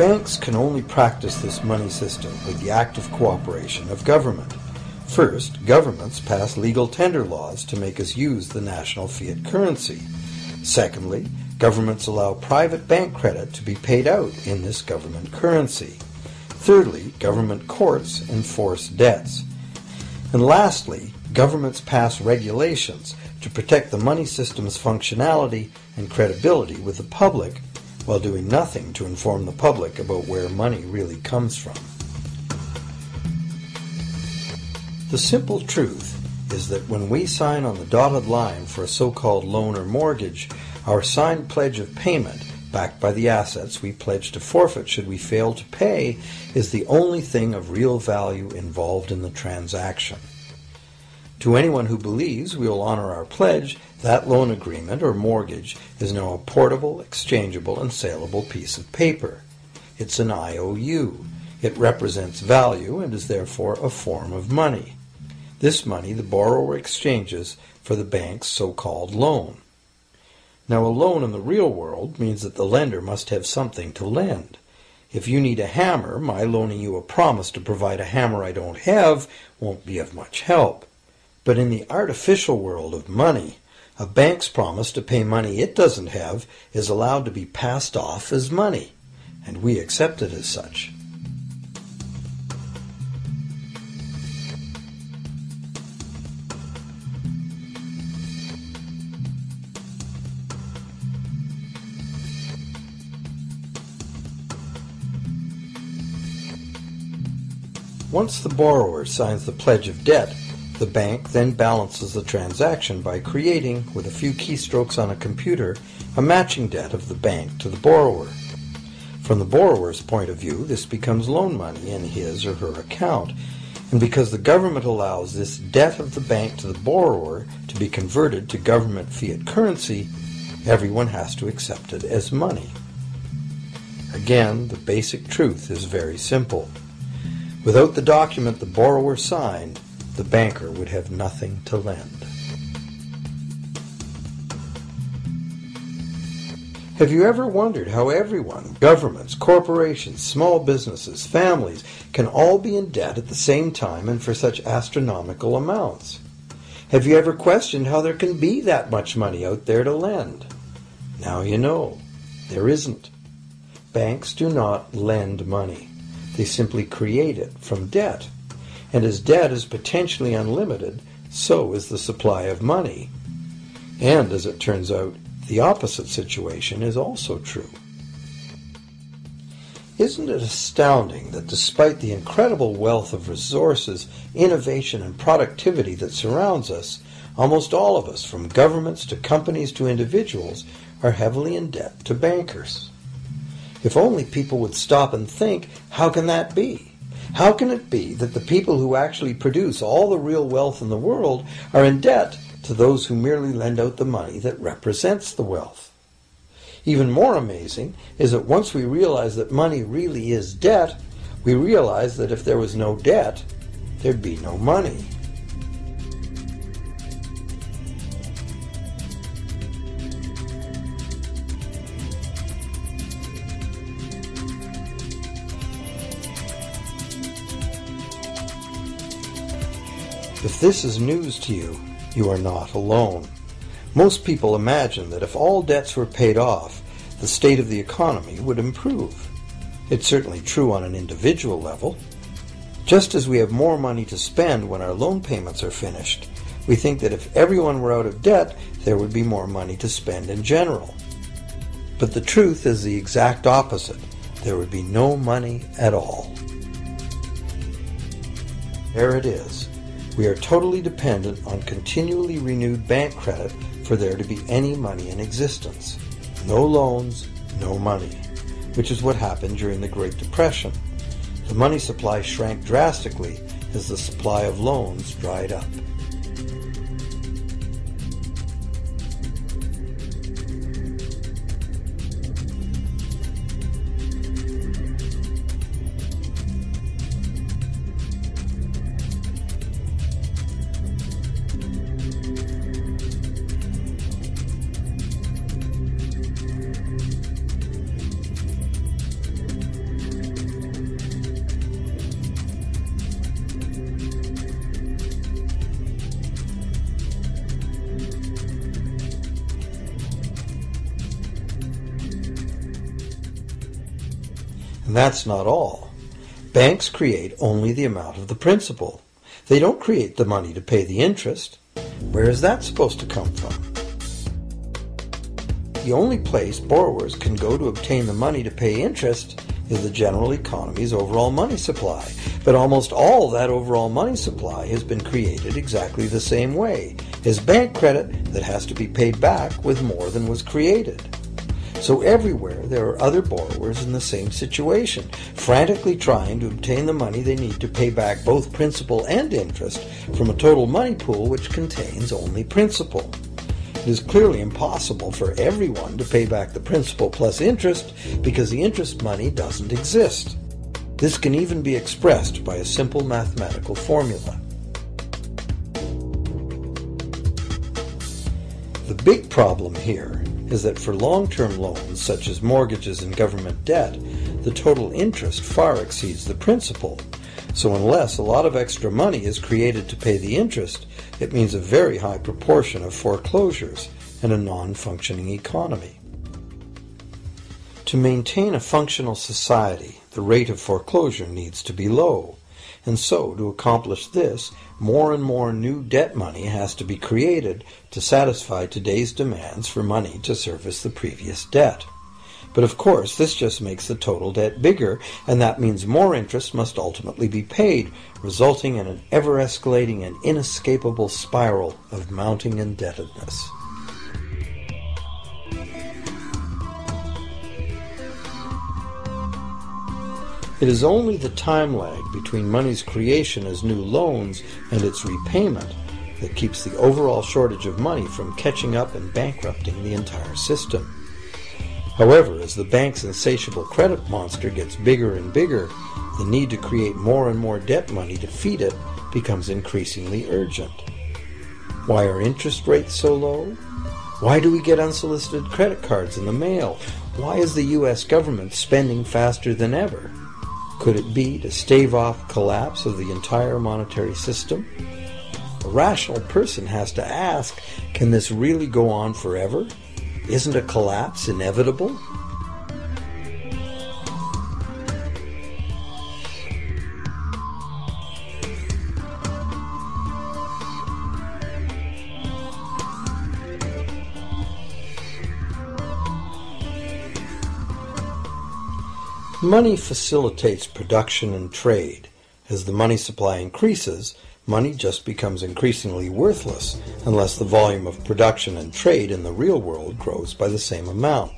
Banks can only practice this money system with the active cooperation of government. First, governments pass legal tender laws to make us use the national fiat currency. Secondly, governments allow private bank credit to be paid out in this government currency. Thirdly, government courts enforce debts. And lastly, governments pass regulations to protect the money system's functionality and credibility with the public, while doing nothing to inform the public about where money really comes from. The simple truth is that when we sign on the dotted line for a so-called loan or mortgage, our signed pledge of payment, backed by the assets we pledge to forfeit should we fail to pay, is the only thing of real value involved in the transaction. To anyone who believes we will honor our pledge, that loan agreement or mortgage is now a portable, exchangeable, and saleable piece of paper. It's an IOU. It represents value and is therefore a form of money. This money the borrower exchanges for the bank's so-called loan. Now, a loan in the real world means that the lender must have something to lend. If you need a hammer, my loaning you a promise to provide a hammer I don't have won't be of much help. But in the artificial world of money, a bank's promise to pay money it doesn't have is allowed to be passed off as money, and we accept it as such. Once the borrower signs the pledge of debt, the bank then balances the transaction by creating, with a few keystrokes on a computer, a matching debt of the bank to the borrower. From the borrower's point of view, this becomes loan money in his or her account, and because the government allows this debt of the bank to the borrower to be converted to government fiat currency, everyone has to accept it as money. Again, the basic truth is very simple. Without the document the borrower signed, the banker would have nothing to lend. Have you ever wondered how everyone, governments, corporations, small businesses, families, can all be in debt at the same time and for such astronomical amounts? Have you ever questioned how there can be that much money out there to lend? Now you know. There isn't. Banks do not lend money. They simply create it from debt. And as debt is potentially unlimited, so is the supply of money. And as it turns out, the opposite situation is also true. Isn't it astounding that despite the incredible wealth of resources, innovation, and productivity that surrounds us, almost all of us, from governments to companies to individuals, are heavily in debt to bankers? If only people would stop and think, how can that be? How can it be that the people who actually produce all the real wealth in the world are in debt to those who merely lend out the money that represents the wealth? Even more amazing is that once we realize that money really is debt, we realize that if there was no debt, there'd be no money. If this is news to you, you are not alone. Most people imagine that if all debts were paid off, the state of the economy would improve. It's certainly true on an individual level. Just as we have more money to spend when our loan payments are finished, we think that if everyone were out of debt, there would be more money to spend in general. But the truth is the exact opposite. There would be no money at all. There it is. We are totally dependent on continually renewed bank credit for there to be any money in existence. No loans, no money, which is what happened during the Great Depression. The money supply shrank drastically as the supply of loans dried up. And that's not all. Banks create only the amount of the principal. They don't create the money to pay the interest. Where is that supposed to come from? The only place borrowers can go to obtain the money to pay interest is the general economy's overall money supply. But almost all that overall money supply has been created exactly the same way, as bank credit that has to be paid back with more than was created. So everywhere there are other borrowers in the same situation, frantically trying to obtain the money they need to pay back both principal and interest from a total money pool which contains only principal. It is clearly impossible for everyone to pay back the principal plus interest because the interest money doesn't exist. This can even be expressed by a simple mathematical formula. The big problem here is that for long-term loans such as mortgages and government debt, the total interest far exceeds the principal. So unless a lot of extra money is created to pay the interest, it means a very high proportion of foreclosures and a non-functioning economy. To maintain a functional society, the rate of foreclosure needs to be low. And so, to accomplish this, more and more new debt money has to be created to satisfy today's demands for money to service the previous debt. But of course, this just makes the total debt bigger, and that means more interest must ultimately be paid, resulting in an ever-escalating and inescapable spiral of mounting indebtedness. It is only the time lag between money's creation as new loans and its repayment that keeps the overall shortage of money from catching up and bankrupting the entire system. However, as the bank's insatiable credit monster gets bigger and bigger, the need to create more and more debt money to feed it becomes increasingly urgent. Why are interest rates so low? Why do we get unsolicited credit cards in the mail? Why is the U.S. government spending faster than ever? Could it be to stave off collapse of the entire monetary system? A rational person has to ask, can this really go on forever? Isn't a collapse inevitable? Money facilitates production and trade. As the money supply increases, money just becomes increasingly worthless unless the volume of production and trade in the real world grows by the same amount.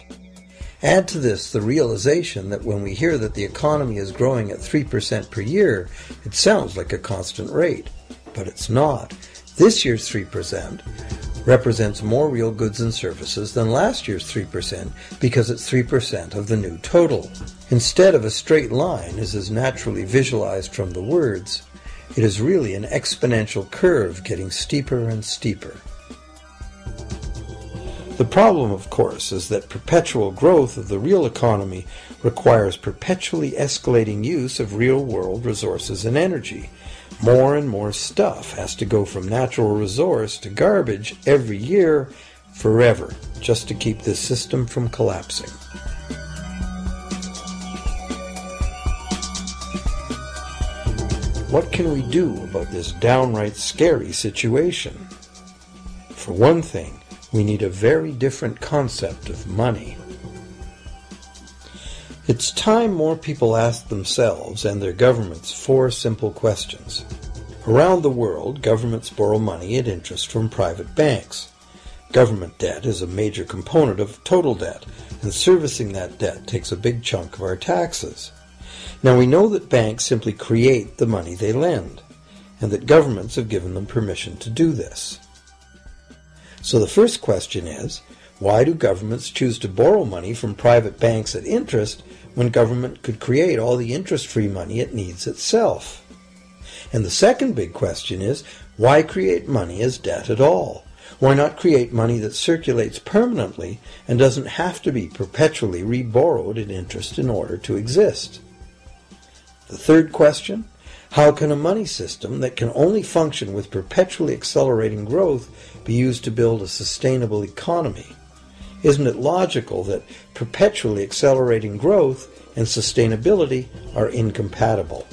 Add to this the realization that when we hear that the economy is growing at 3% per year, it sounds like a constant rate, but it's not. This year's 3% represents more real goods and services than last year's 3% because it's 3% of the new total. Instead of a straight line, as is naturally visualized from the words, it is really an exponential curve getting steeper and steeper. The problem, of course, is that perpetual growth of the real economy requires perpetually escalating use of real-world resources and energy. More and more stuff has to go from natural resource to garbage every year, forever, just to keep this system from collapsing. What can we do about this downright scary situation? For one thing, we need a very different concept of money. It's time more people ask themselves and their governments 4 simple questions. Around the world, governments borrow money at interest from private banks. Government debt is a major component of total debt, and servicing that debt takes a big chunk of our taxes. Now we know that banks simply create the money they lend, and that governments have given them permission to do this. So the first question is, why do governments choose to borrow money from private banks at interest when government could create all the interest-free money it needs itself? And the second big question is, why create money as debt at all? Why not create money that circulates permanently and doesn't have to be perpetually re-borrowed at interest in order to exist? The third question, how can a money system that can only function with perpetually accelerating growth be used to build a sustainable economy? Isn't it logical that perpetually accelerating growth and sustainability are incompatible?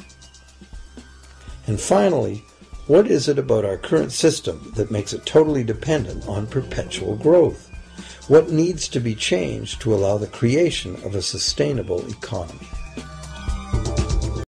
And finally, what is it about our current system that makes it totally dependent on perpetual growth? What needs to be changed to allow the creation of a sustainable economy?